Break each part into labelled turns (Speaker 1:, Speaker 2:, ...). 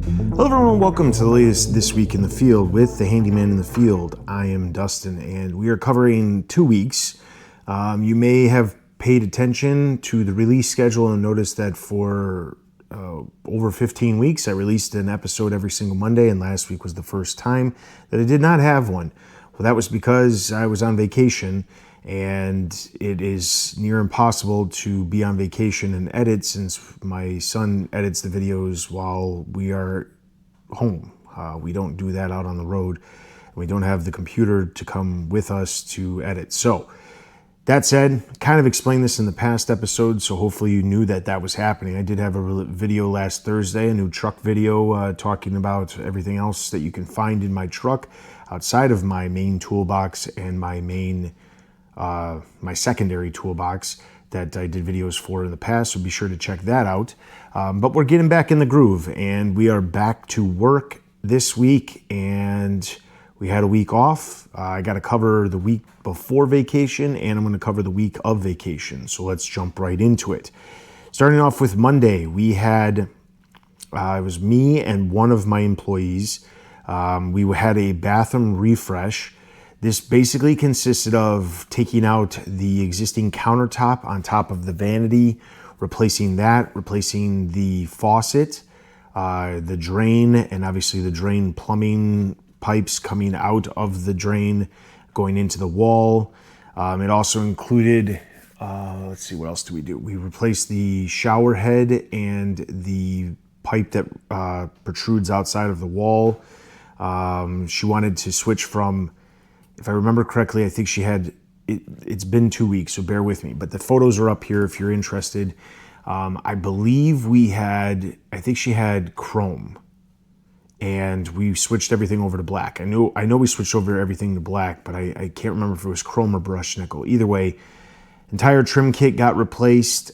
Speaker 1: Hello everyone, welcome to the latest This Week in the Field with the Handyman in the Field. I am Dustin and we are covering 2 weeks. You may have paid attention to the release schedule and noticed that for over 15 weeks I released an episode every single Monday, and last week was the first time that I did not have one. Well, that was because I was on vacation, and it is near impossible to be on vacation and edit since my son edits the videos while we are home. We don't do that out on the road. We don't have the computer to come with us to edit. So that said, kind of explained this in the past episode, so hopefully you knew that that was happening. I did have a video last Thursday, a new truck video talking about everything else that you can find in my truck outside of my main toolbox and my secondary toolbox that I did videos for in the past, so be sure to check that out. But we're getting back in the groove, and we are back to work this week, and we had a week off. I got to cover the week before vacation, and I'm going to cover the week of vacation, so let's jump right into it. Starting off with Monday, we had, it was me and one of my employees. We had a bathroom refresh. This basically consisted of taking out the existing countertop on top of the vanity, replacing that, replacing the faucet, the drain, and obviously the drain plumbing pipes coming out of the drain, going into the wall. It also included, let's see, what else do we do? We replaced the shower head and the pipe that protrudes outside of the wall. She wanted to switch from, if I remember correctly, I think she had, it's been 2 weeks, so bear with me. But the photos are up here if you're interested. I believe I think she had chrome, and we switched everything over to black. I know we switched over everything to black, but I can't remember if it was chrome or brushed nickel. Either way, entire trim kit got replaced.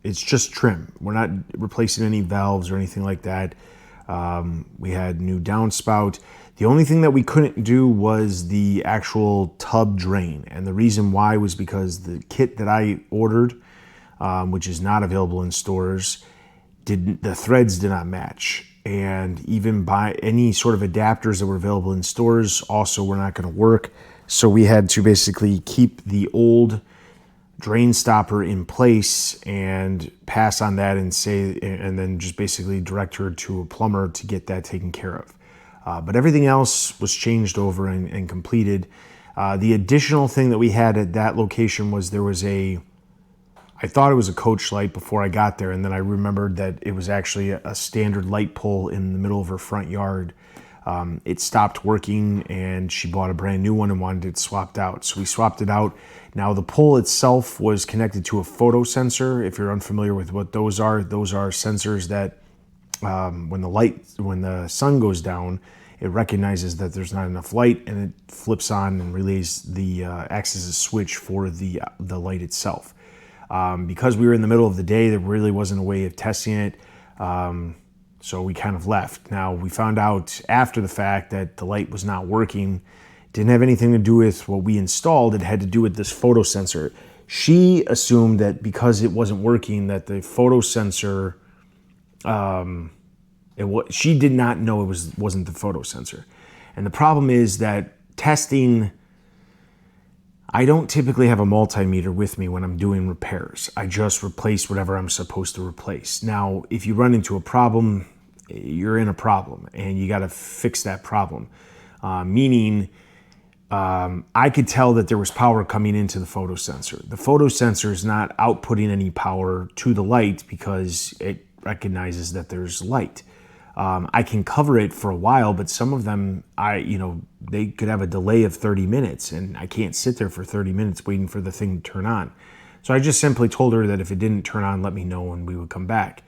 Speaker 1: It's just trim. We're not replacing any valves or anything like that. We had new downspout. The only thing that we couldn't do was the actual tub drain. And the reason why was because the kit that I ordered, which is not available in stores, the threads did not match. And even by any sort of adapters that were available in stores also were not going to work. So we had to basically keep the old drain stopper in place and pass on that and then just basically direct her to a plumber to get that taken care of. But everything else was changed over and completed. The additional thing that we had at that location was I thought it was a coach light before I got there, and then I remembered that it was actually a standard light pole in the middle of her front yard. It stopped working, and she bought a brand new one and wanted it swapped out. So we swapped it out. Now the pole itself was connected to a photo sensor. If you're unfamiliar with what those are sensors that when the sun goes down, it recognizes that there's not enough light, and it flips on and relays acts as a switch for the light itself. Because we were in the middle of the day, there really wasn't a way of testing it, so we kind of left. Now we found out after the fact that the light was not working. It didn't have anything to do with what we installed. It had to do with this photo sensor. She assumed that because it wasn't working, that the photo sensor, she did not know it wasn't the photo sensor. And the problem is that testing, I don't typically have a multimeter with me when I'm doing repairs. I just replace whatever I'm supposed to replace. Now, if you run into a problem, you're in a problem and you got to fix that problem. Meaning, I could tell that there was power coming into the photo sensor. The photo sensor is not outputting any power to the light because it recognizes that there's light. I can cover it for a while, but some of them, they could have a delay of 30 minutes, and I can't sit there for 30 minutes waiting for the thing to turn on. So I just simply told her that if it didn't turn on, let me know and we would come back.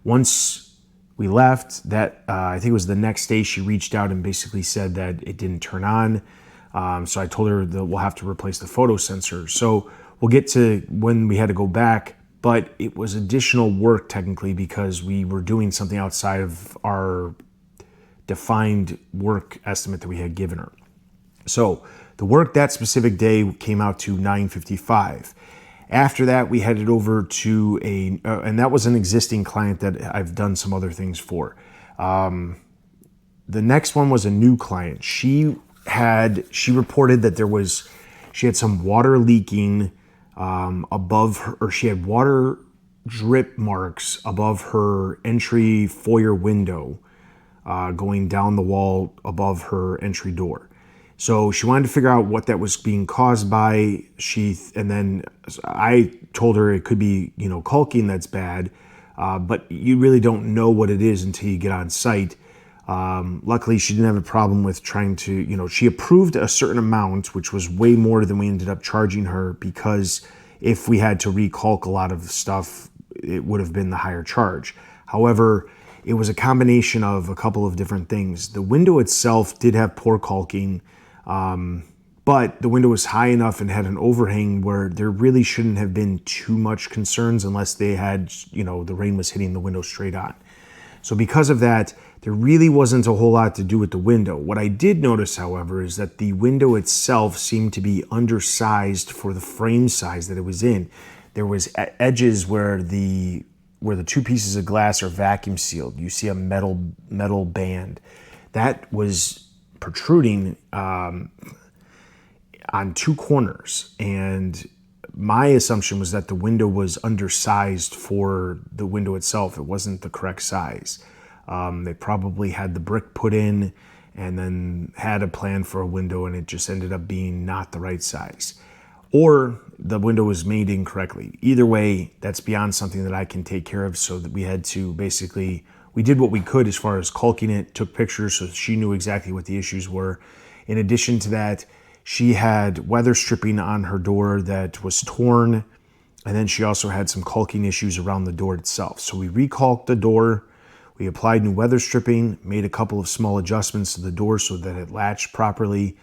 Speaker 1: Once we left, I think it was the next day, she reached out and basically said that it didn't turn on. So I told her that we'll have to replace the photo sensor. So we'll get to when we had to go back, but it was additional work technically because we were doing something outside of our defined work estimate that we had given her. So the work that specific day came out to $9.55. After that, we headed over to and that was an existing client that I've done some other things for. The next one was a new client. She reported that she had some water leaking above her, or she had water drip marks above her entry foyer window, going down the wall above her entry door. So she wanted to figure out what that was being caused by. And then I told her it could be, caulking that's bad, but you really don't know what it is until you get on site. Luckily, she didn't have a problem with trying to, she approved a certain amount, which was way more than we ended up charging her, because if we had to recalc a lot of stuff, it would have been the higher charge. However, it was a combination of a couple of different things. The window itself did have poor caulking, but the window was high enough and had an overhang where there really shouldn't have been too much concerns unless they had, the rain was hitting the window straight on. So because of that, there really wasn't a whole lot to do with the window. What I did notice, however, is that the window itself seemed to be undersized for the frame size that it was in. There was edges where the two pieces of glass are vacuum sealed. You see a metal band that was protruding on two corners, and my assumption was that the window was undersized for the window itself. It wasn't the correct size. They probably had the brick put in and then had a plan for a window, and it just ended up being not the right size. Or the window was made incorrectly. Either way, that's beyond something that I can take care of, so that we had to we did what we could as far as caulking it, took pictures so she knew exactly what the issues were. In addition to that, she had weather stripping on her door that was torn, and then she also had some caulking issues around the door itself. So we recalked the door, we applied new weather stripping, made a couple of small adjustments to the door so that it latched properly,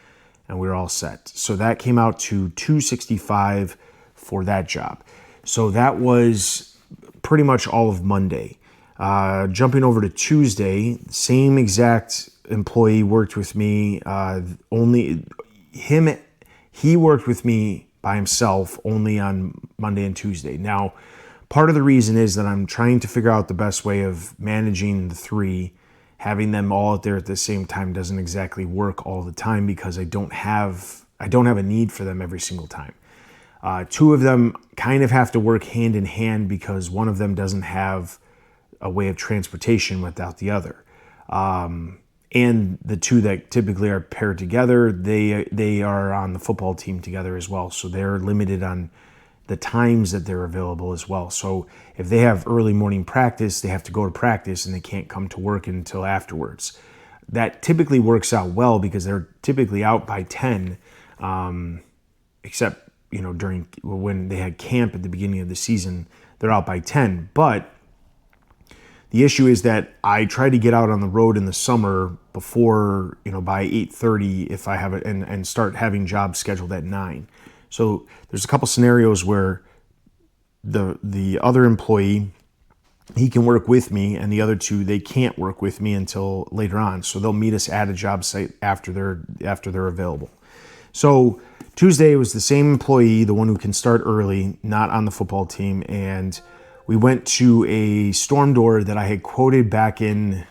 Speaker 1: and we were all set. So that came out to $265 for that job. So that was pretty much all of Monday. Jumping over to Tuesday, same exact employee worked with me, he worked with me by himself only on Monday and Tuesday. Now, part of the reason is that I'm trying to figure out the best way of managing the three. Having them all out there at the same time doesn't exactly work all the time, because I don't have a need for them every single time. Two of them kind of have to work hand in hand because one of them doesn't have a way of transportation without the other. And the two that typically are paired together, they are on the football team together as well. So they're limited on the times that they're available as well. So if they have early morning practice, they have to go to practice and they can't come to work until afterwards. That typically works out well because they're typically out by 10, except, during when they had camp at the beginning of the season, they're out by 10. But the issue is that I try to get out on the road in the summer before, by 8:30 if I have it, and start having jobs scheduled at 9. So there's a couple scenarios where the other employee, he can work with me, and the other two, they can't work with me until later on. So they'll meet us at a job site after they're available. So Tuesday was the same employee, the one who can start early, not on the football team, and we went to a storm door that I had quoted back in,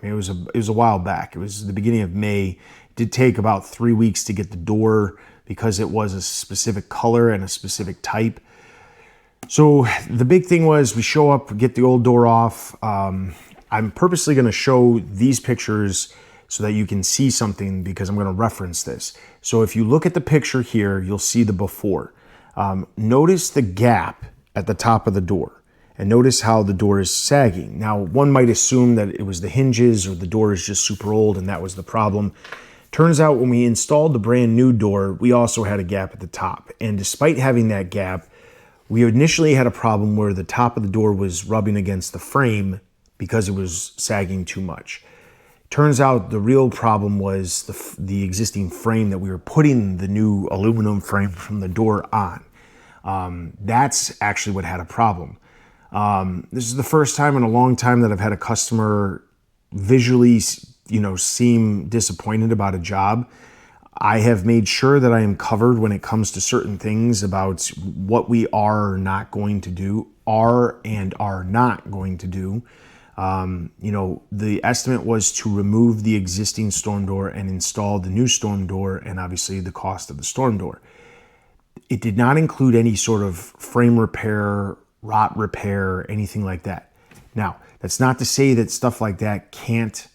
Speaker 1: it was a while back. It was the beginning of May. It did take about 3 weeks to get the door because it was a specific color and a specific type. So the big thing was we show up, get the old door off. I'm purposely going to show these pictures so that you can see something, because I'm going to reference this. So if you look at the picture here, you'll see the before. Notice the gap at the top of the door, and notice how the door is sagging. Now, one might assume that it was the hinges or the door is just super old and that was the problem. Turns out when we installed the brand new door, we also had a gap at the top. And despite having that gap, we initially had a problem where the top of the door was rubbing against the frame because it was sagging too much. Turns out the real problem was the existing frame that we were putting the new aluminum frame from the door on. That's actually what had a problem. This is the first time in a long time that I've had a customer visually, seem disappointed about a job. I have made sure that I am covered when it comes to certain things about what we are not going to do, are not going to do. The estimate was to remove the existing storm door and install the new storm door, and obviously the cost of the storm door. It did not include any sort of frame repair, rot repair, anything like that. Now, that's not to say that stuff like that can't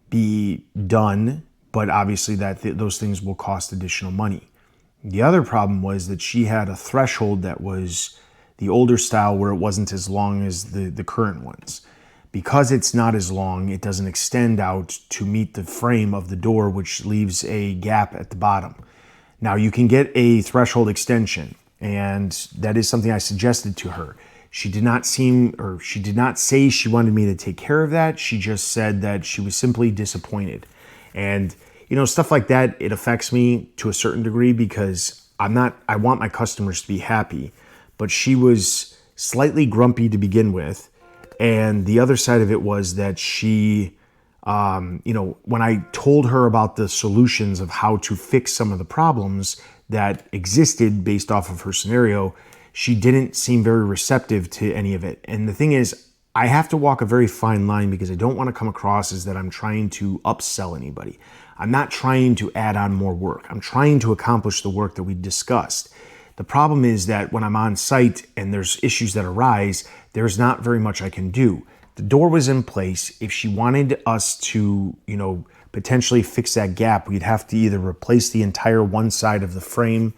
Speaker 1: be done, but obviously those things will cost additional money. The other problem was that she had a threshold that was the older style where it wasn't as long as the current ones. Because it's not as long, it doesn't extend out to meet the frame of the door, which leaves a gap at the bottom. Now, you can get a threshold extension, and that is something I suggested to her. She did not say she wanted me to take care of that. She just said that she was simply disappointed. And, stuff like that, it affects me to a certain degree because I want my customers to be happy. But she was slightly grumpy to begin with. And the other side of it was that she, when I told her about the solutions of how to fix some of the problems that existed based off of her scenario, she didn't seem very receptive to any of it. And the thing is, I have to walk a very fine line because I don't want to come across as that I'm trying to upsell anybody. I'm not trying to add on more work. I'm trying to accomplish the work that we discussed. The problem is that when I'm on site and there's issues that arise, there's not very much I can do. The door was in place. If she wanted us to, potentially fix that gap, we'd have to either replace the entire one side of the frame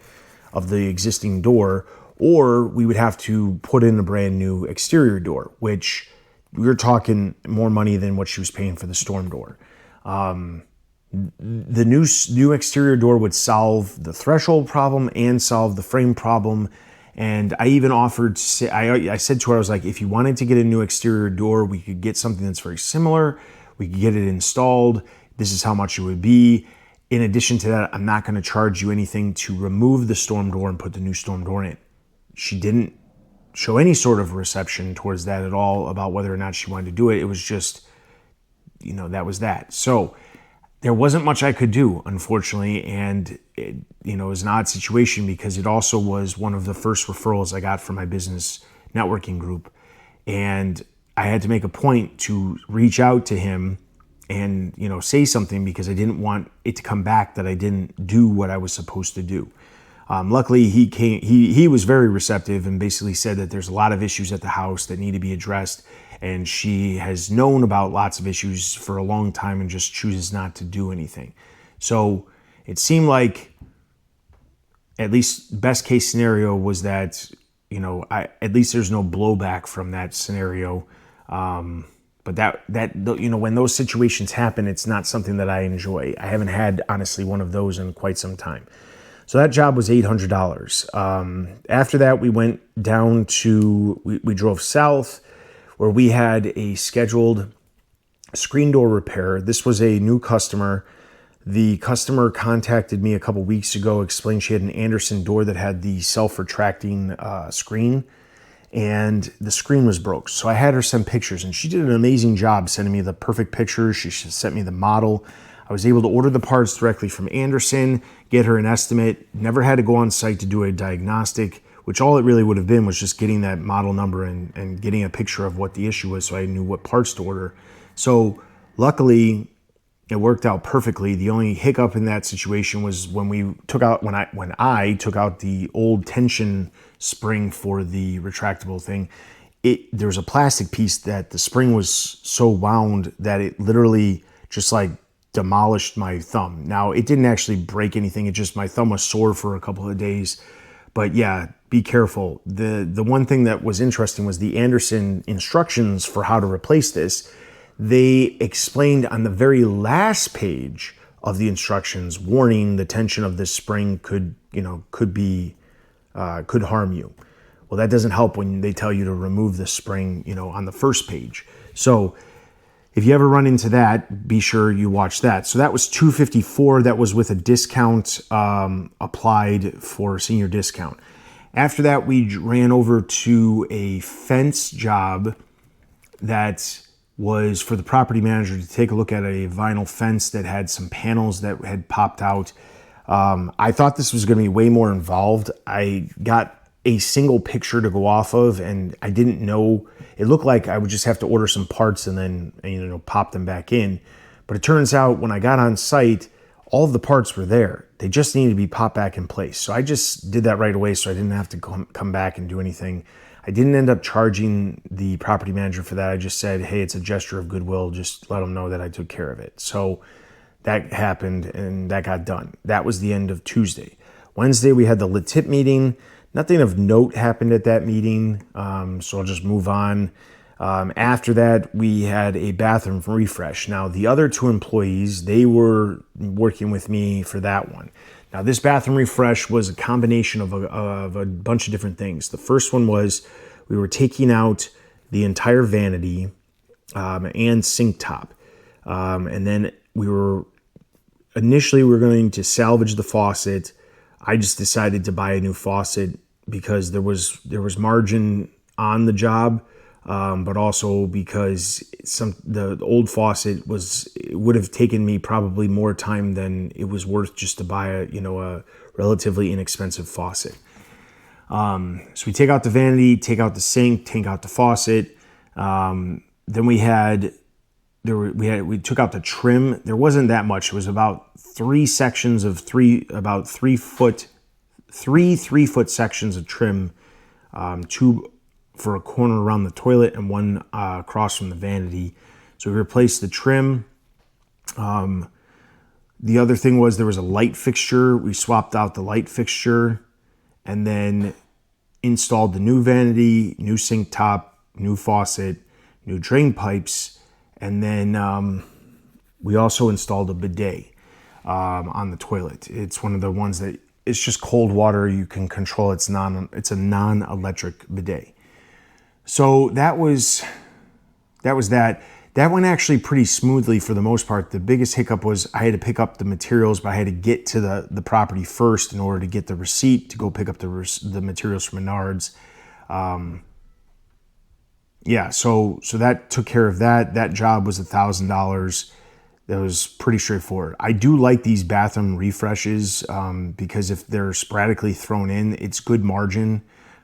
Speaker 1: of the existing door, or we would have to put in a brand new exterior door, which we're talking more money than what she was paying for the storm door. The new exterior door would solve the threshold problem and solve the frame problem. And I even offered, I said to her, I was like, if you wanted to get a new exterior door, we could get something that's very similar. We could get it installed. This is how much it would be. In addition to that, I'm not going to charge you anything to remove the storm door and put the new storm door in. She didn't show any sort of reception towards that at all about whether or not she wanted to do it. It was just, that was that. So there wasn't much I could do, unfortunately, and it was an odd situation because it also was one of the first referrals I got from my business networking group, and I had to make a point to reach out to him and say something because I didn't want it to come back that I didn't do what I was supposed to do. Luckily, he was very receptive and basically said that there's a lot of issues at the house that need to be addressed, and she has known about lots of issues for a long time and just chooses not to do anything. So it seemed like, at least best case scenario was that, at least there's no blowback from that scenario. But when those situations happen, it's not something that I enjoy. I haven't had, honestly, one of those in quite some time. So that job was $800. After that, we went down to, we drove south where we had a scheduled screen door repair. This was a new customer. The customer contacted me a couple weeks ago, explained she had an Anderson door that had the self-retracting screen, and the screen was broke. So I had her send pictures, and she did an amazing job sending me the perfect pictures. She sent me the model. I was able to order the parts directly from Anderson, get her an estimate, never had to go on site to do a diagnostic, which all it really would have been was just getting that model number and getting a picture of what the issue was so I knew what parts to order. So luckily, it worked out perfectly. The only hiccup in that situation was when I took out the old tension spring for the retractable thing. There was a plastic piece that the spring was so wound that it literally just like demolished my thumb. Now, it didn't actually break anything. It just, my thumb was sore for a couple of days. But yeah, be careful. The one thing that was interesting was the Anderson instructions for how to replace this. They explained on the very last page of the instructions, warning the tension of this spring could harm you. Well, that doesn't help when they tell you to remove the spring, on the first page. So if you ever run into that, be sure you watch that. So that was $254. That was with a discount applied for senior discount. After that, we ran over to a fence job that was for the property manager to take a look at a vinyl fence that had some panels that had popped out. I thought this was going to be way more involved. I got a single picture to go off of, and I didn't know. It looked like I would just have to order some parts and then pop them back in. But it turns out when I got on site, all of the parts were there. They just needed to be popped back in place. So I just did that right away, so I didn't have to come back and do anything. I didn't end up charging the property manager for that. I just said, hey, it's a gesture of goodwill. Just let them know that I took care of it. So that happened and that got done. That was the end of Tuesday. Wednesday, we had the lit tip meeting. Nothing of note happened at that meeting, so I'll just move on. After that, we had a bathroom refresh. Now, the other two employees, they were working with me for that one. Now, this bathroom refresh was a combination of a bunch of different things. The first one was we were taking out the entire vanity and sink top. And then we were going to salvage the faucet. I just decided to buy a new faucet because there was margin on the job, but also because the old faucet would have taken me probably more time than it was worth just to buy a relatively inexpensive faucet. So we take out the vanity, take out the sink, take out the faucet. Then we took out the trim. There wasn't that much. It was about 3 sections of about 3 foot sections of trim, 2 for a corner around the toilet and 1 across from the vanity. So we replaced the trim. The other thing was there was a light fixture. We swapped out the light fixture and then installed the new vanity, new sink top, new faucet, new drain pipes, and then we also installed a bidet on the toilet. It's one of the ones that it's just cold water. You can control. It's a non-electric bidet. So that was that. That went actually pretty smoothly for the most part. The biggest hiccup was I had to pick up the materials, but I had to get to the property first in order to get the receipt to go pick up the materials from Menards. So that took care of that. That job was $1,000. That was pretty straightforward. I do like these bathroom refreshes because if they're sporadically thrown in, it's good margin.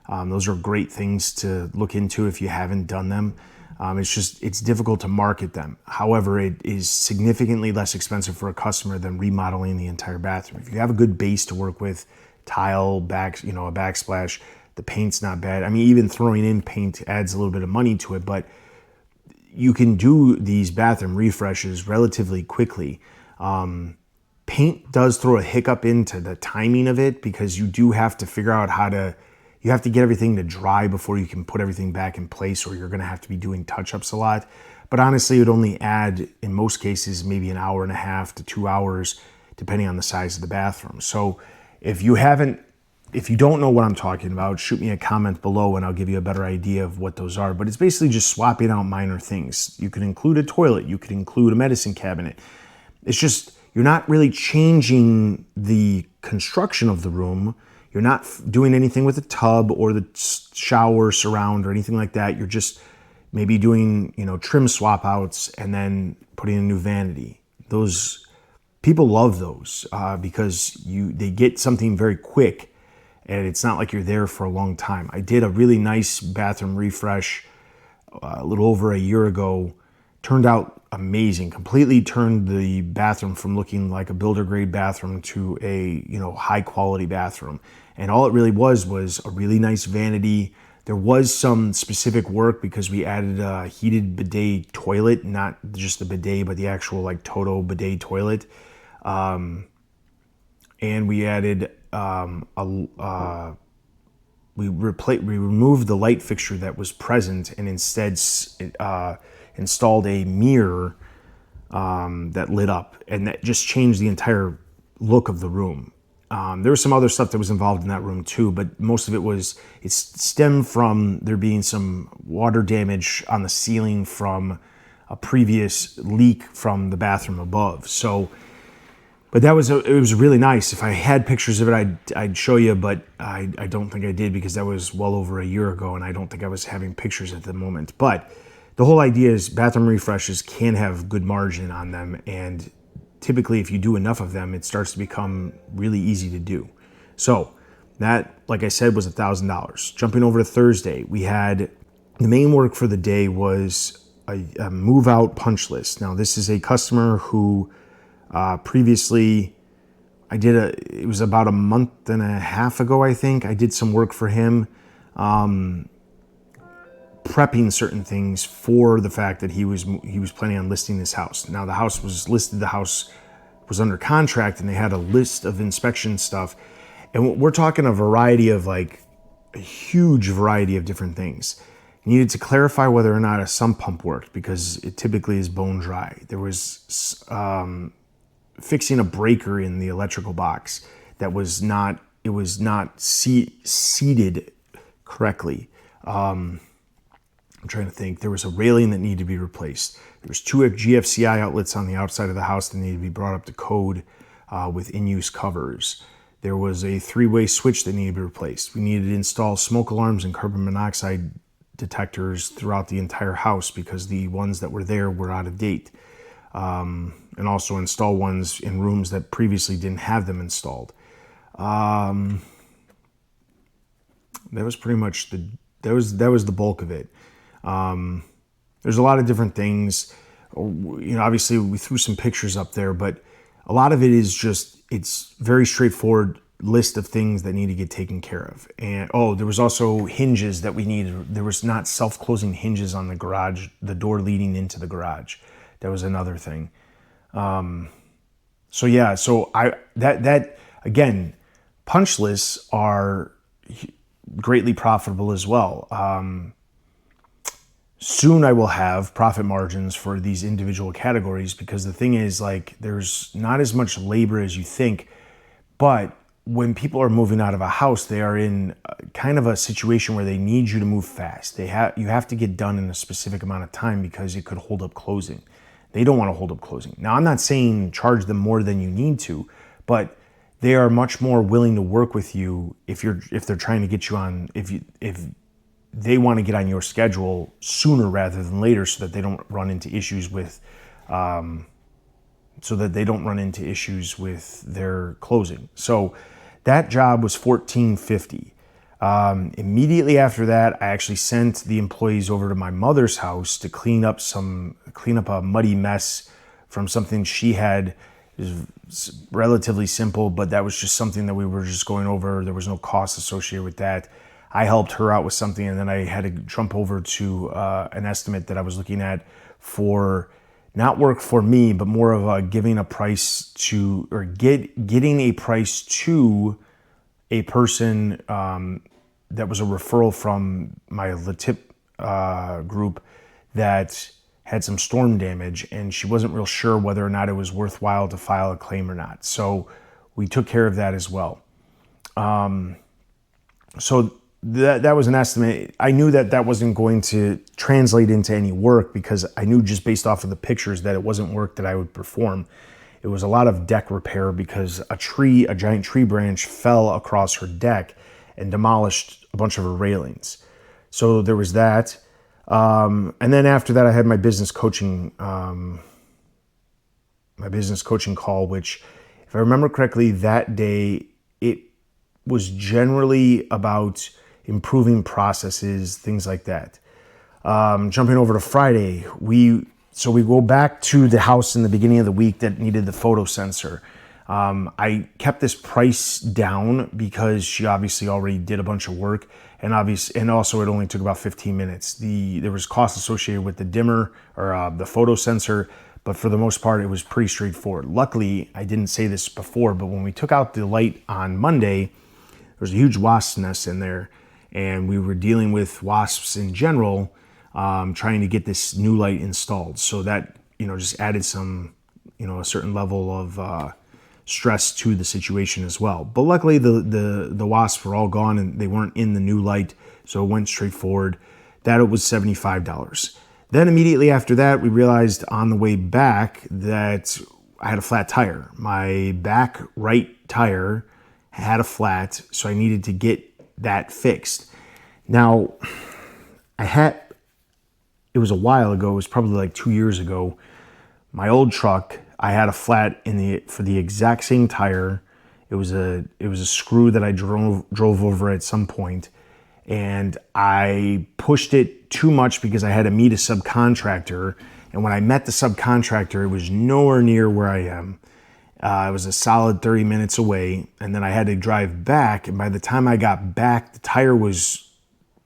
Speaker 1: Those are great things to look into if you haven't done them. It's difficult to market them. However, it is significantly less expensive for a customer than remodeling the entire bathroom. If you have a good base to work with, tile, a backsplash, the paint's not bad. I mean, even throwing in paint adds a little bit of money to it, but you can do these bathroom refreshes relatively quickly. Paint does throw a hiccup into the timing of it because you do have to figure out you have to get everything to dry before you can put everything back in place, or you're going to have to be doing touch-ups a lot. But honestly, it would only add, in most cases, maybe 1.5 hours to 2 hours, depending on the size of the bathroom. So if you don't know what I'm talking about, shoot me a comment below and I'll give you a better idea of what those are. But it's basically just swapping out minor things. You could include a toilet. You could include a medicine cabinet. It's just, you're not really changing the construction of the room. You're not doing anything with the tub or the shower surround or anything like that. You're just maybe doing, trim swap outs and then putting a new vanity. Those people love those because they get something very quick and it's not like you're there for a long time. I did a really nice bathroom refresh a little over a year ago. Turned out amazing. Completely turned the bathroom from looking like a builder grade bathroom to a high quality bathroom. And all it really was a really nice vanity. There was some specific work because we added a heated bidet toilet, not just the bidet, but the actual Toto bidet toilet. And we added we removed the light fixture that was present and instead installed a mirror that lit up, and that just changed the entire look of the room. There was some other stuff that was involved in that room too, but most of it stemmed from there being some water damage on the ceiling from a previous leak from the bathroom above. But it was really nice. If I had pictures of it, I'd show you, but I don't think I did because that was well over a year ago, and I don't think I was having pictures at the moment. But the whole idea is bathroom refreshes can have good margin on them, and typically if you do enough of them, it starts to become really easy to do. So that, like I said, was $1,000. Jumping over to Thursday, we had the main work for the day was a move out punch list. Now this is a customer who previously it was about a month and a half ago, I think. I did some work for him, prepping certain things for the fact that he was planning on listing this house. Now the house was listed, the house was under contract, and they had a list of inspection stuff. And we're talking a huge variety of different things. You needed to clarify whether or not a sump pump worked because it typically is bone dry. There was fixing a breaker in the electrical box that was not seated correctly. I'm trying to think. There was a railing that needed to be replaced. There was 2 GFCI outlets on the outside of the house that needed to be brought up to code with in-use covers. There was a 3-way switch that needed to be replaced. We needed to install smoke alarms and carbon monoxide detectors throughout the entire house because the ones that were there were out of date. And also install ones in rooms that previously didn't have them installed. That was pretty much that was the bulk of it. There's a lot of different things. Obviously we threw some pictures up there, but a lot of it is it's very straightforward list of things that need to get taken care of. And there was also hinges that we needed. There was not self-closing hinges on the garage, the door leading into the garage. That was another thing. That again, punch lists are greatly profitable as well. Soon I will have profit margins for these individual categories because the thing is, there's not as much labor as you think, but when people are moving out of a house, they are in kind of a situation where they need you to move fast. You have to get done in a specific amount of time because it could hold up closing. They don't want to hold up closing. Now, I'm not saying charge them more than you need to, but they are much more willing to work with you if they're trying to get you on, if they want to get on your schedule sooner rather than later so that they don't run into issues with their closing. So that job was $1,450. Immediately after that, I actually sent the employees over to my mother's house to clean up a muddy mess from something she had. It was relatively simple, but that was just something that we were just going over. There was no cost associated with that. I helped her out with something, and then I had to jump over to an estimate that I was looking at for not work for me, but more of giving a price to, or getting a price to a person that was a referral from my Latip group that had some storm damage, and she wasn't real sure whether or not it was worthwhile to file a claim or not. So we took care of that as well. So that was an estimate. I knew that wasn't going to translate into any work because I knew just based off of the pictures that it wasn't work that I would perform. It was a lot of deck repair because a giant tree branch fell across her deck and demolished a bunch of her railings. So there was that. And then after that, I had my business coaching call, which, if I remember correctly, that day, it was generally about improving processes, things like that. Jumping over to Friday, we go back to the house in the beginning of the week that needed the photo sensor. I kept this price down because she obviously already did a bunch of work, and also it only took about 15 minutes. There was cost associated with the dimmer or the photo sensor, but for the most part, it was pretty straightforward. Luckily, I didn't say this before, but when we took out the light on Monday, there was a huge wasp nest in there, and we were dealing with wasps in general, trying to get this new light installed. So that, just added some, a certain level of stress to the situation as well. But luckily the wasps were all gone and they weren't in the new light, so it went straightforward. That was $75. Then immediately after that, we realized on the way back that I had a flat tire. My back right tire had a flat, so I needed to get that fixed. Now, it was a while ago, it was probably like 2 years ago. My old truck, I had a flat for the exact same tire. It was a screw that I drove over at some point, and I pushed it too much because I had to meet a subcontractor. And when I met the subcontractor, it was nowhere near where I am. It was a solid 30 minutes away, and then I had to drive back. And by the time I got back, the tire was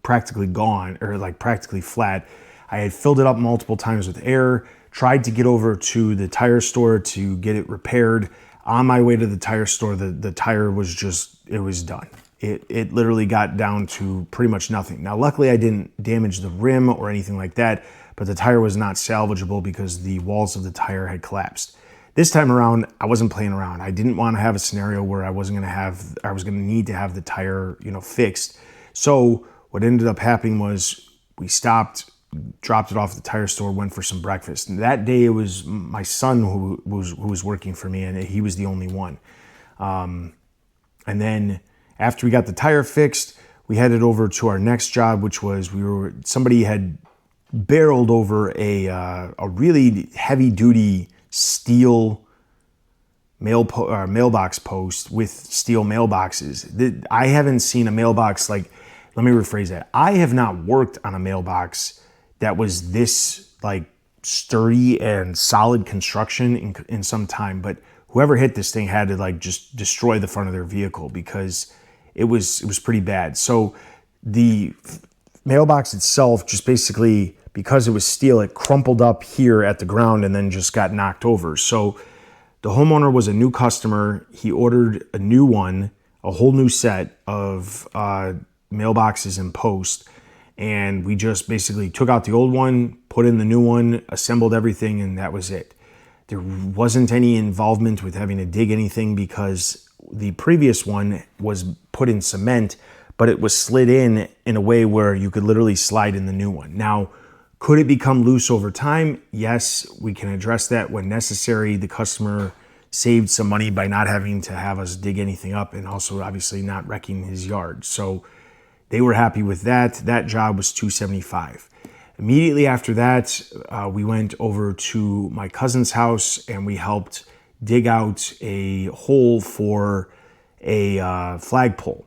Speaker 1: practically gone, or like practically flat. I had filled it up multiple times with air, tried to get over to the tire store to get it repaired. On my way to the tire store, the tire was it was done. It literally got down to pretty much nothing. Now, luckily I didn't damage the rim or anything like that, but the tire was not salvageable because the walls of the tire had collapsed. This time around, I wasn't playing around. I didn't want to have a scenario where I was going to need to have the tire, fixed. So what ended up happening was we stopped, dropped it off at the tire store, went for some breakfast. And that day it was my son who was working for me, and he was the only one. And then after we got the tire fixed, we headed over to our next job, which was somebody had barreled over a really heavy duty steel mailbox post with steel mailboxes. I haven't seen a mailbox let me rephrase that. I have not worked on a mailbox that was this sturdy and solid construction in some time, but whoever hit this thing had to just destroy the front of their vehicle because it was pretty bad. So the mailbox itself just basically, because it was steel, it crumpled up here at the ground and then just got knocked over. So the homeowner was a new customer. He ordered a new one, a whole new set of mailboxes in post. And we just basically took out the old one, put in the new one, assembled everything, and that was it. There wasn't any involvement with having to dig anything because the previous one was put in cement, but it was slid in a way where you could literally slide in the new one. Now, could it become loose over time? Yes, we can address that when necessary. The customer saved some money by not having to have us dig anything up, and also obviously not wrecking his yard. So they were happy with that. That job was $275. Immediately after that, we went over to my cousin's house and we helped dig out a hole for a flagpole.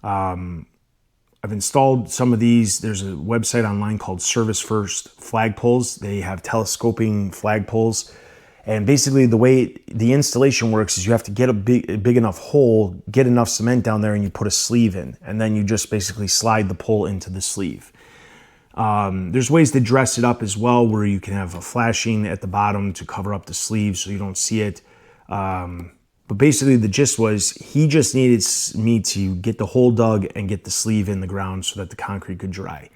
Speaker 1: I've installed some of these. There's a website online called Service First Flagpoles. They have telescoping flagpoles. And basically the way the installation works is you have to get a big enough hole, get enough cement down there, and you put a sleeve in. And then you just basically slide the pole into the sleeve. There's ways to dress it up as well, where you can have a flashing at the bottom to cover up the sleeve so you don't see it. But basically the gist was he just needed me to get the hole dug and get the sleeve in the ground so that the concrete could dry.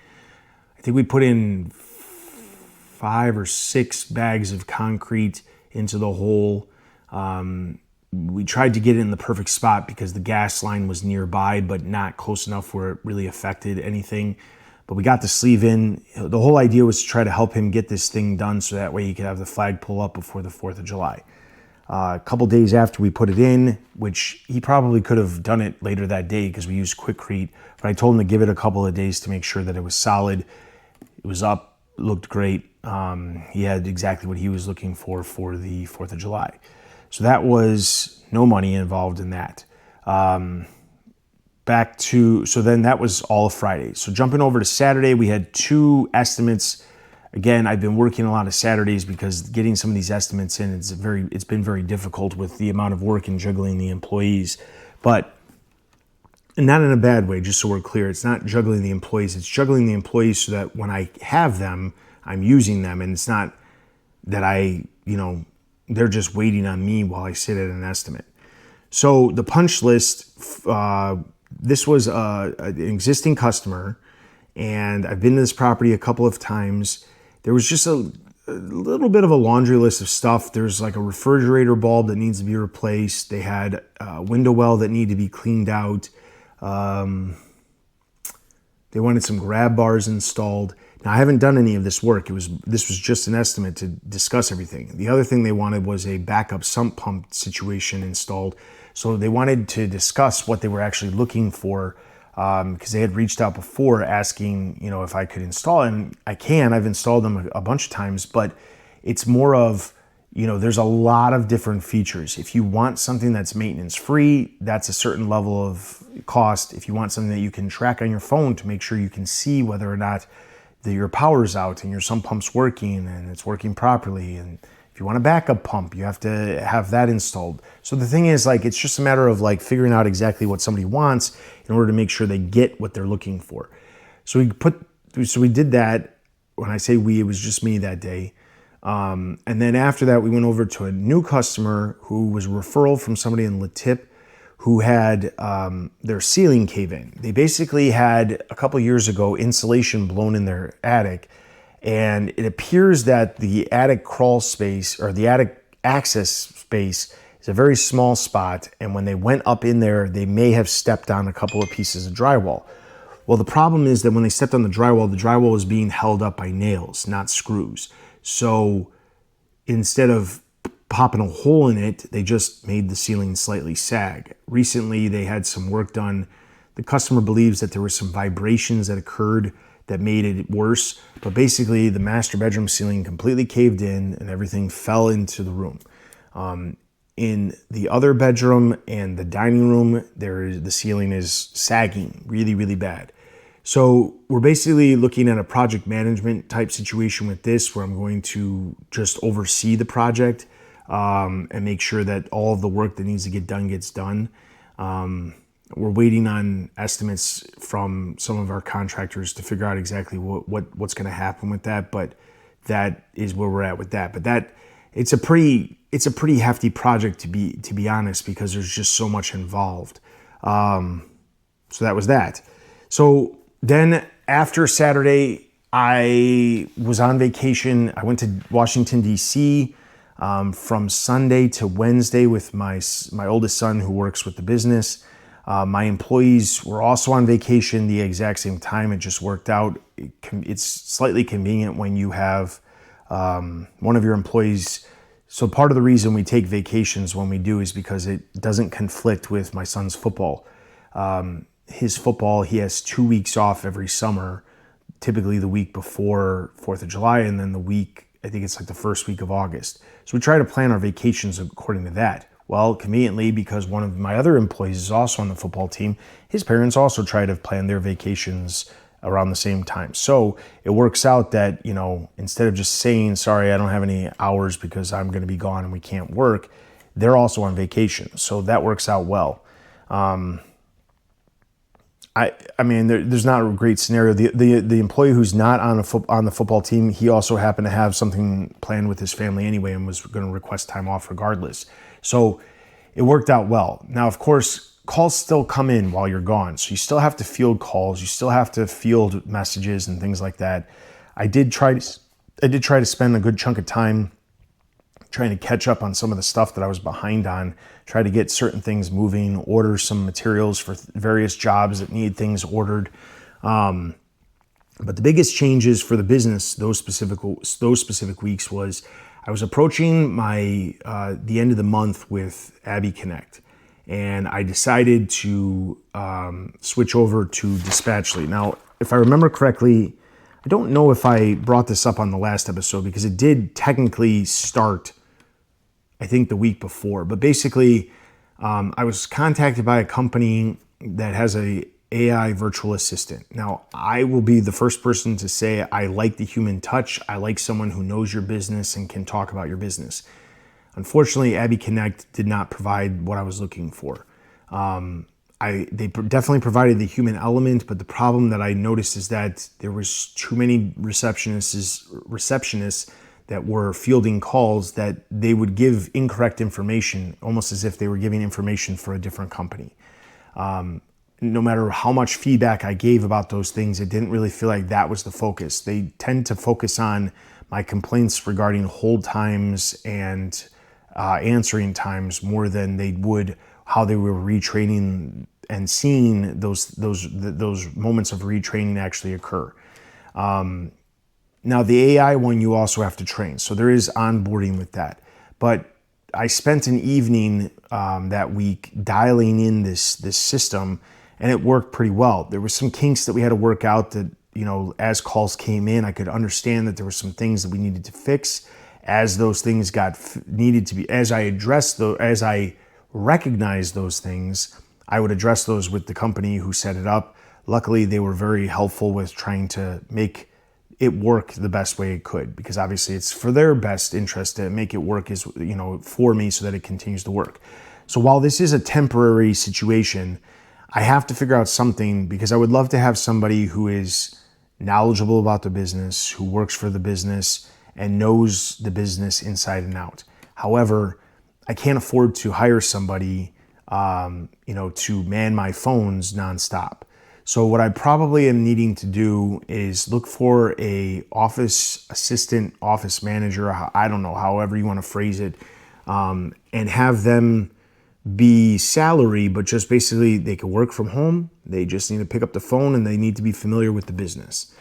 Speaker 1: I think we put in 5 or 6 bags of concrete into the hole. We tried to get it in the perfect spot because the gas line was nearby, but not close enough where it really affected anything. But we got the sleeve in. The whole idea was to try to help him get this thing done so that way he could have the flagpole up before the 4th of July. A couple days after we put it in, which he probably could have done it later that day because we used Quikrete, but I told him to give it a couple of days to make sure that it was solid. It was up, looked great. He had exactly what he was looking for the 4th of July. So that was no money involved in that. So then that was all of Friday. So jumping over to Saturday, we had 2 estimates. Again, I've been working a lot of Saturdays because getting some of these estimates in, it's been very difficult with the amount of work and juggling the employees. But not in a bad way, just so we're clear. It's not juggling the employees. It's juggling the employees so that when I have them, I'm using them. And it's not that they're just waiting on me while I sit at an estimate. So the punch list, this was an existing customer, and I've been to this property a couple of times. There was just a little bit of a laundry list of stuff. There's like a refrigerator bulb that needs to be replaced. They had a window well that needed to be cleaned out. They wanted some grab bars installed. Now, I haven't done any of this work. This was just an estimate to discuss everything. The other thing they wanted was a backup sump pump situation installed. So they wanted to discuss what they were actually looking for, because they had reached out before asking, if I could install it. And I've installed them a bunch of times, but it's more of, there's a lot of different features. If you want something that's maintenance free, that's a certain level of cost. If you want something that you can track on your phone to make sure you can see whether or not your power's out and your sump pump's working and it's working properly, and if you want a backup pump, you have to have that installed. So the thing is, like, it's just a matter of like figuring out exactly what somebody wants in order to make sure they get what they're looking for. So we did that. When I say we, it was just me that day. And then after that, we went over to a new customer who was a referral from somebody in Latip who had their ceiling cave in. They basically had, a couple years ago, insulation blown in their attic. And it appears that the attic crawl space, or the attic access space, is a very small spot. And when they went up in there, they may have stepped on a couple of pieces of drywall. Well, the problem is that when they stepped on the drywall was being held up by nails, not screws. So instead of popping a hole in it, they just made the ceiling slightly sag. Recently, they had some work done. The customer believes that there were some vibrations that occurred that made it worse. But basically, the master bedroom ceiling completely caved in and everything fell into the room. In the other bedroom and the dining room, the ceiling is sagging really, really bad. So we're basically looking at a project management type situation with this, where I'm going to just oversee the project and make sure that all of the work that needs to get done gets done. We're waiting on estimates from some of our contractors to figure out exactly what's going to happen with that, but that is where we're at with that. But it's a pretty hefty project, to be honest, because there's just so much involved. So that was that. So then after Saturday, I was on vacation. I went to Washington, D.C. From Sunday to Wednesday with my oldest son, who works with the business. My employees were also on vacation the exact same time. It just worked out. It's slightly convenient when you have one of your employees. So part of the reason we take vacations when we do is because it doesn't conflict with my son's football. His football, he has 2 weeks off every summer, typically the week before 4th of July, and then the week, I think it's like the first week of August. So we try to plan our vacations according to that. Well, conveniently, because one of my other employees is also on the football team, his parents also try to plan their vacations around the same time. So it works out that, instead of just saying, sorry, I don't have any hours because I'm going to be gone and we can't work, they're also on vacation. So that works out well. I mean, there's not a great scenario. The employee who's not on the football team, he also happened to have something planned with his family anyway and was going to request time off regardless. So it worked out well. Now, of course, calls still come in while you're gone. So you still have to field calls. You still have to field messages and things like that. I did try to spend a good chunk of time trying to catch up on some of the stuff that I was behind on, try to get certain things moving, order some materials for various jobs that need things ordered. But the biggest changes for the business those specific weeks was I was approaching the end of the month with Abby Connect, and I decided to switch over to Dispatchly. Now, if I remember correctly, I don't know if I brought this up on the last episode because it did technically start, I think, the week before. But basically, I was contacted by a company that has a AI virtual assistant. Now, I will be the first person to say I like the human touch. I like someone who knows your business and can talk about your business. Unfortunately, Abby Connect did not provide what I was looking for. They definitely provided the human element, but the problem that I noticed is that there was too many receptionists that were fielding calls that they would give incorrect information, almost as if they were giving information for a different company. No matter how much feedback I gave about those things, it didn't really feel like that was the focus. They tend to focus on my complaints regarding hold times and answering times more than they would how they were retraining and seeing those moments of retraining actually occur. Now, the AI one, you also have to train. So there is onboarding with that. But I spent an evening that week dialing in this system, and it worked pretty well. There were some kinks that we had to work out that, as calls came in, I could understand that there were some things that we needed to fix. As those things needed to be, as I recognized those things, I would address those with the company who set it up. Luckily, they were very helpful with trying to make it work the best way it could, because obviously it's for their best interest to make it work for me so that it continues to work. So while this is a temporary situation, I have to figure out something, because I would love to have somebody who is knowledgeable about the business, who works for the business and knows the business inside and out. However, I can't afford to hire somebody, to man my phones nonstop. So what I probably am needing to do is look for a office assistant, office manager, I don't know, however you want to phrase it, and have them be salary, but just basically they can work from home. They just need to pick up the phone and they need to be familiar with the business.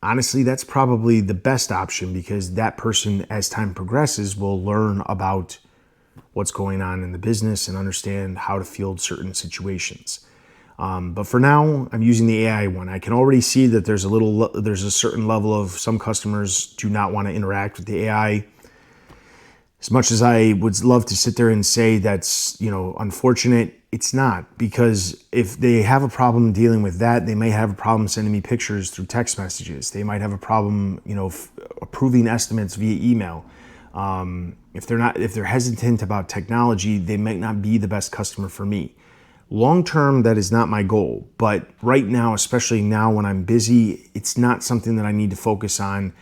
Speaker 1: Honestly, that's probably the best option, because that person, as time progresses, will learn about what's going on in the business and understand how to field certain situations. But for now, I'm using the AI one. I can already see that there's a certain level of some customers do not want to interact with the AI. As much as I would love to sit there and say that's, unfortunate, it's not, because if they have a problem dealing with that, they may have a problem sending me pictures through text messages. They might have a problem, approving estimates via email. If they're hesitant about technology, they might not be the best customer for me. Long term, that is not my goal, but right now, especially now when I'm busy, it's not something that I need to focus on,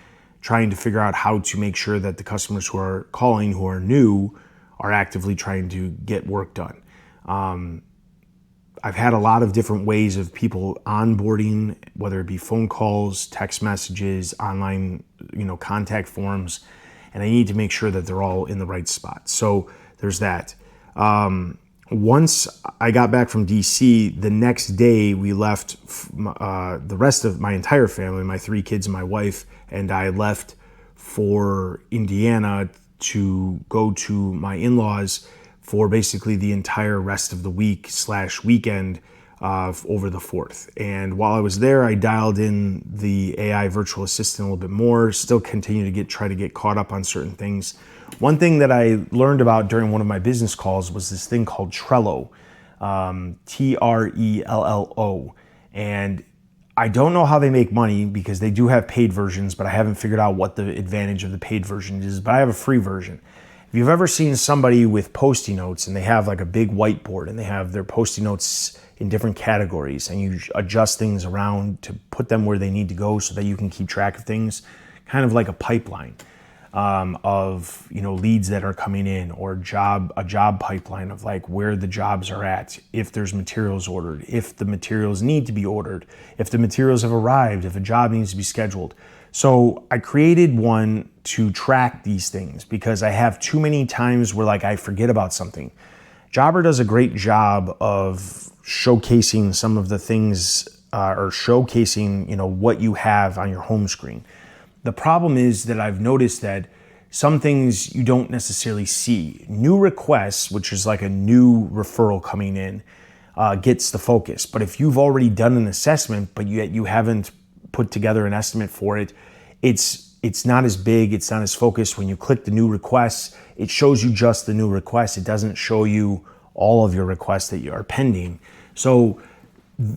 Speaker 1: trying to figure out how to make sure that the customers who are calling, who are new, are actively trying to get work done. I've had a lot of different ways of people onboarding, whether it be phone calls, text messages, online, contact forms, and I need to make sure that they're all in the right spot. So there's that. Once I got back from DC, the next day we left, the rest of my entire family, my 3 kids and my wife, and I left for Indiana to go to my in-laws for basically the entire rest of the week/weekend over the 4th. And while I was there, I dialed in the AI virtual assistant a little bit more, still continue to try to get caught up on certain things. One thing that I learned about during one of my business calls was this thing called Trello, Trello. And I don't know how they make money, because they do have paid versions, but I haven't figured out what the advantage of the paid version is, but I have a free version. If you've ever seen somebody with Post-it notes and they have like a big whiteboard and they have their Post-it notes in different categories and you adjust things around to put them where they need to go so that you can keep track of things, kind of like a pipeline of leads that are coming in, or a job pipeline of like where the jobs are at, if there's materials ordered, if the materials need to be ordered, if the materials have arrived, if a job needs to be scheduled. So I created one to track these things, because I have too many times where I forget about something. Jobber does a great job of showcasing some of the things or showcasing what you have on your home screen. The problem is that I've noticed that some things you don't necessarily see. New requests, which is like a new referral coming in, gets the focus. But if you've already done an assessment, but yet you haven't put together an estimate for it, it's not as big, it's not as focused. When you click the new requests, it shows you just the new requests. It doesn't show you all of your requests that are pending. So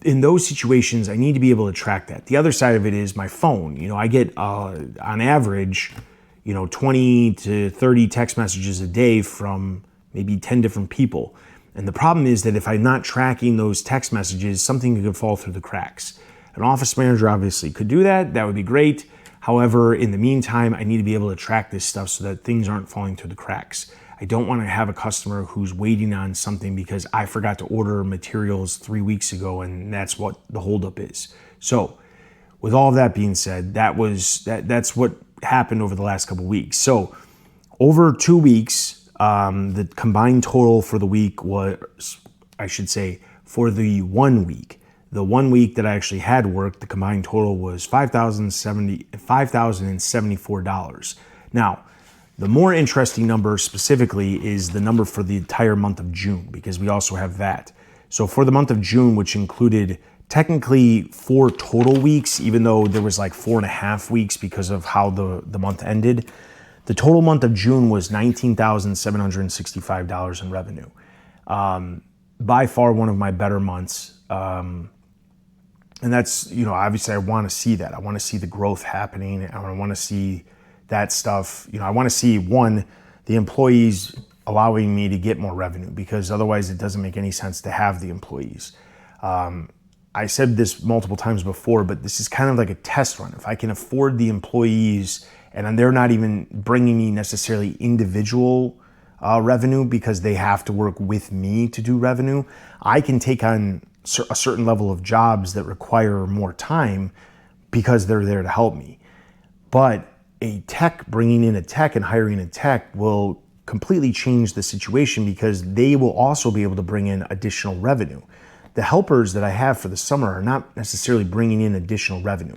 Speaker 1: in those situations, I need to be able to track that. The other side of it is my phone. I get on average, 20 to 30 text messages a day from maybe 10 different people. And the problem is that if I'm not tracking those text messages, something could fall through the cracks. An office manager obviously could do that. That would be great. However, in the meantime, I need to be able to track this stuff so that things aren't falling through the cracks. I don't want to have a customer who's waiting on something because I forgot to order materials 3 weeks ago, and that's what the holdup is. So with all of that being said, that's what happened over the last couple of weeks. So over 2 weeks, the combined total for the week was, for the 1 week. The 1 week that I actually had worked, the combined total was $5,074. Now, the more interesting number specifically is the number for the entire month of June, because we also have that. So for the month of June, which included technically 4 total weeks, even though there was 4.5 weeks because of how the month ended, The total month of June was $19,765 in revenue. By far one of my better months. And that's, obviously I want to see that. I want to see the growth happening. I want to see that stuff. I want to see, one, the employees allowing me to get more revenue, because otherwise it doesn't make any sense to have the employees. I said this multiple times before, but this is kind of like a test run. If I can afford the employees and they're not even bringing me necessarily individual revenue because they have to work with me to do revenue, I can take on a certain level of jobs that require more time because they're there to help me. But bringing in a tech and hiring a tech will completely change the situation, because they will also be able to bring in additional revenue. The helpers that I have for the summer are not necessarily bringing in additional revenue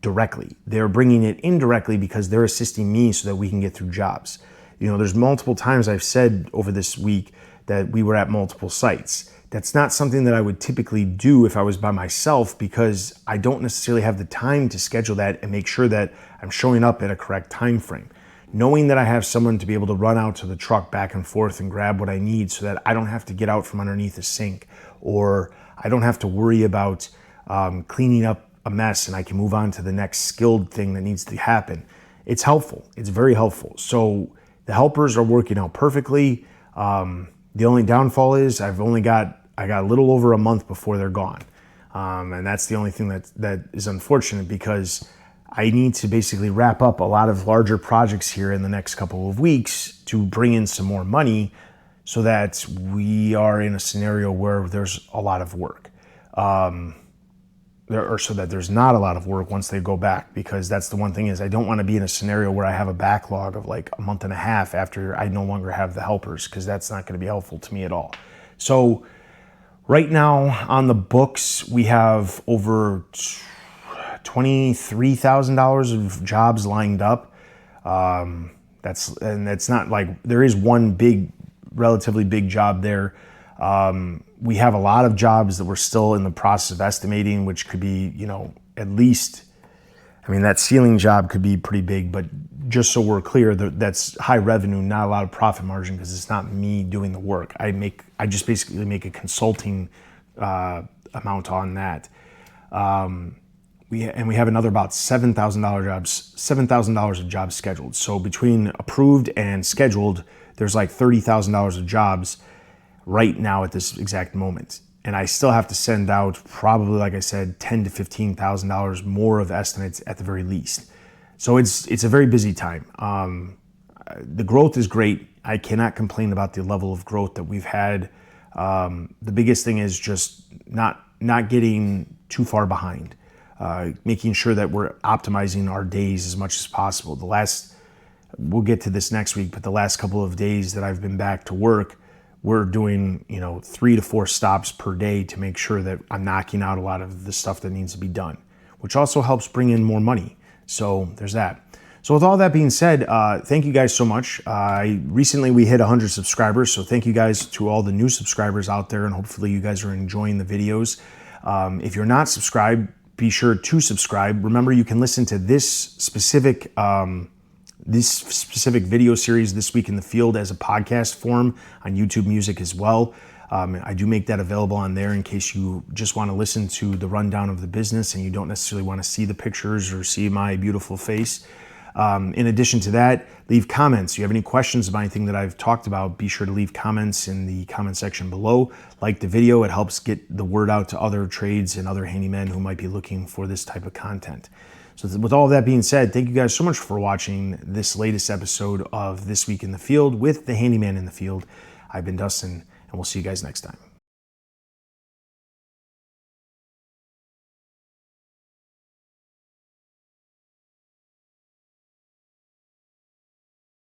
Speaker 1: directly. They're bringing it indirectly because they're assisting me so that we can get through jobs. There's multiple times I've said over this week that we were at multiple sites. That's not something that I would typically do if I was by myself, because I don't necessarily have the time to schedule that and make sure that I'm showing up at a correct time frame. Knowing that I have someone to be able to run out to the truck back and forth and grab what I need so that I don't have to get out from underneath a sink, or I don't have to worry about cleaning up a mess and I can move on to the next skilled thing that needs to happen. It's helpful. It's very helpful. So the helpers are working out perfectly. The only downfall is I got a little over a month before they're gone. And that's the only thing that is unfortunate, because I need to basically wrap up a lot of larger projects here in the next couple of weeks to bring in some more money, so that we are in a scenario where there's a lot of work. So that there's not a lot of work once they go back, because that's the one thing is I don't want to be in a scenario where I have a backlog of like a month and a half after I no longer have the helpers, because that's not going to be helpful to me at all. So right now on the books, we have over $23,000 of jobs lined up. That's not like, there is one relatively big job there. We have a lot of jobs that we're still in the process of estimating, which could be, at least, that ceiling job could be pretty big, but just so we're clear, that's high revenue, not a lot of profit margin, because it's not me doing the work. I just basically make a consulting amount on that. We have another about $7,000 of jobs scheduled. So between approved and scheduled, there's like $30,000 of jobs right now at this exact moment. And I still have to send out probably, like I said, $10,000 to $15,000 more of estimates at the very least. So it's a very busy time. The growth is great. I cannot complain about the level of growth that we've had. The biggest thing is just not getting too far behind. Making sure that we're optimizing our days as much as possible. We'll get to this next week, but the last couple of days that I've been back to work, we're doing 3 to 4 stops per day to make sure that I'm knocking out a lot of the stuff that needs to be done, which also helps bring in more money. So there's that. So with all that being said, thank you guys so much. Recently we hit 100 subscribers, so thank you guys to all the new subscribers out there, and hopefully you guys are enjoying the videos. If you're not subscribed, be sure to subscribe. Remember, you can listen to this specific video series, This Week in the Field, as a podcast form on YouTube Music as well. I do make that available on there in case you just want to listen to the rundown of the business and you don't necessarily want to see the pictures or see my beautiful face. In addition to that, leave comments. If you have any questions about anything that I've talked about, be sure to leave comments in the comment section below. Like the video, it helps get the word out to other trades and other handymen who might be looking for this type of content. So with all that being said, thank you guys so much for watching this latest episode of This Week in the Field with the Handyman in the Field. I've been Dustin, and we'll see you guys next time.